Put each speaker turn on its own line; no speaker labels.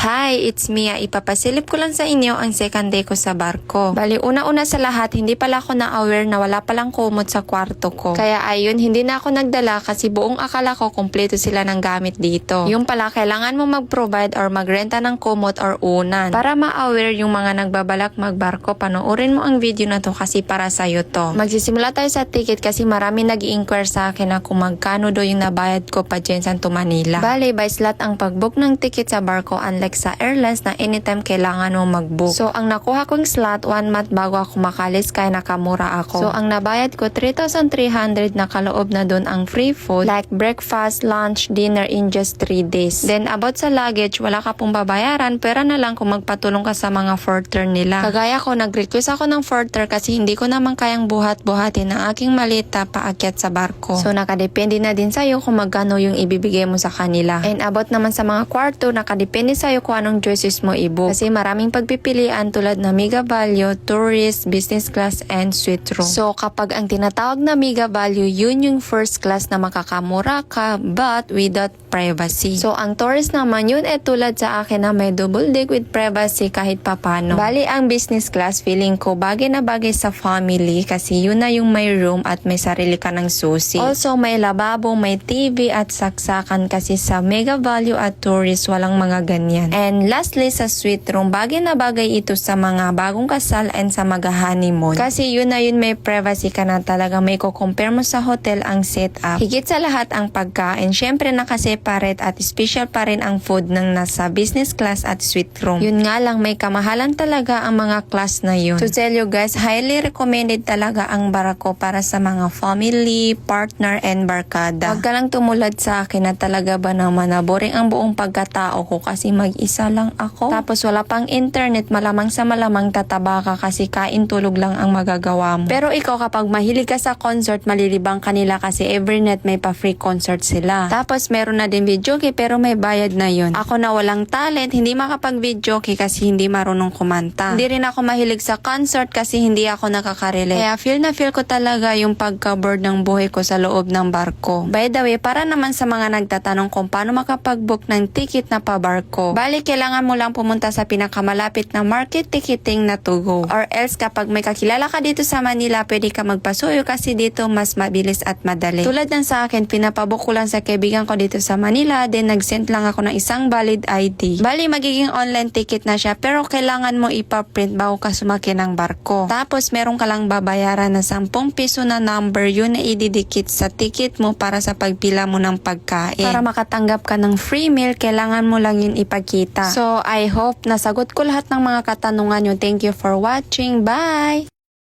Hi, it's Mia. Ipapasilip ko lang sa inyo ang second day ko sa barko. Bali, una-una sa lahat, hindi pala ako na-aware na wala palang kumot sa kwarto ko. Kaya ayun, hindi na ako nagdala kasi buong akala ko kumpleto sila ng gamit dito. Yung pala, kailangan mo mag-provide or magrenta ng kumot or unan. Para ma-aware yung mga nagbabalak magbarko, panoorin mo ang video na to kasi para sa'yo to. Magsisimula tayo sa ticket kasi marami nag-i-inquire sa akin na kung magkano do yung nabayad ko pa dyan to Manila. Bali, by slot ang pag-book ng ticket sa barko unlike sa airlines na anytime kailangan mo mag-book. So, ang nakuha kong slot 1 month bago ako makalis kaya nakamura ako. So, ang nabayad ko 3,300 na kaloob na dun ang free food like breakfast, lunch, dinner in just 3 days. Then, about sa luggage, wala ka pong babayaran, pera na lang kung magpatulong ka sa mga forter nila. Kagaya ko, nag-request ako ng forter kasi hindi ko naman kayang buhat-buhatin ang aking malita paakyat sa barko. So, nakadepende na din sa'yo kung magkano yung ibibigay mo sa kanila. And about naman sa mga kwarto, nakadepende sa'yo kung anong choices mo i-book. Kasi maraming pagpipilian tulad na Mega Value, Tourist, Business Class, and Suite Room. So, kapag ang tinatawag na Mega Value, yun yung first class na makakamura ka but without privacy. So, ang Tourist naman, yun tulad sa akin na may double deck with privacy kahit papano. Bali, ang Business Class, feeling ko bagay na bagay sa family kasi yun na yung may room at may sarili ka ng susi. Also, may lababo, may TV at saksakan kasi sa Mega Value at Tourist, walang mga ganyan. And lastly, sa Suite Room, bagay na bagay ito sa mga bagong kasal and sa mag-honeymoon. Kasi yun na yun may privacy ka na talaga may kukompare mo sa hotel ang setup. Higit sa lahat ang pagkain. Syempre nakaseparate at special pa rin ang food ng nasa business class at suite room. Yun nga lang may kamahalan talaga ang mga class na yun. To tell you guys, highly recommended talaga ang barako para sa mga family, partner, and barkada. Huwag ka lang tumulad sa akin na talaga ba naman na boring ang buong pagkatao ko kasi mag-isa lang ako. Tapos wala pang internet, malamang sa malamang tataba ka kasi kain tulog lang ang magagawa mo. Pero ikaw kapag mahilig ka sa concert, malilibang kanila kasi every night may pa-free concert sila. Tapos meron na din videoke pero may bayad na yun. Ako na walang talent, hindi makapag-videoke kasi hindi marunong kumanta. Hindi rin ako mahilig sa concert kasi hindi ako nakaka-relate. Kaya feel na feel ko talaga yung pagka-bored ng buhay ko sa loob ng barko. By the way, para naman sa mga nagtatanong kung paano makapag-book ng ticket na pa-barko. Bali, kailangan mo lang pumunta sa pinakamalapit na market ticketing na to go. Or else, kapag may kakilala ka dito sa Manila, pwede ka magpasuyo kasi dito mas mabilis at madali. Tulad ng sa akin, pinapabook ko lang sa kaibigan ko dito sa Manila, then nag-send lang ako ng isang valid ID. Bali, magiging online ticket na siya pero kailangan mo ipa-print bago ka sumakay ng barko. Tapos, meron ka lang babayaran na 10 piso na number, yun na ididikit sa ticket mo para sa pagpila mo ng pagkain. Para makatanggap ka ng free meal, kailangan mo lang yun ipakita. So, I hope nasagot ko lahat ng mga katanungan nyo. Thank you for watching. Bye!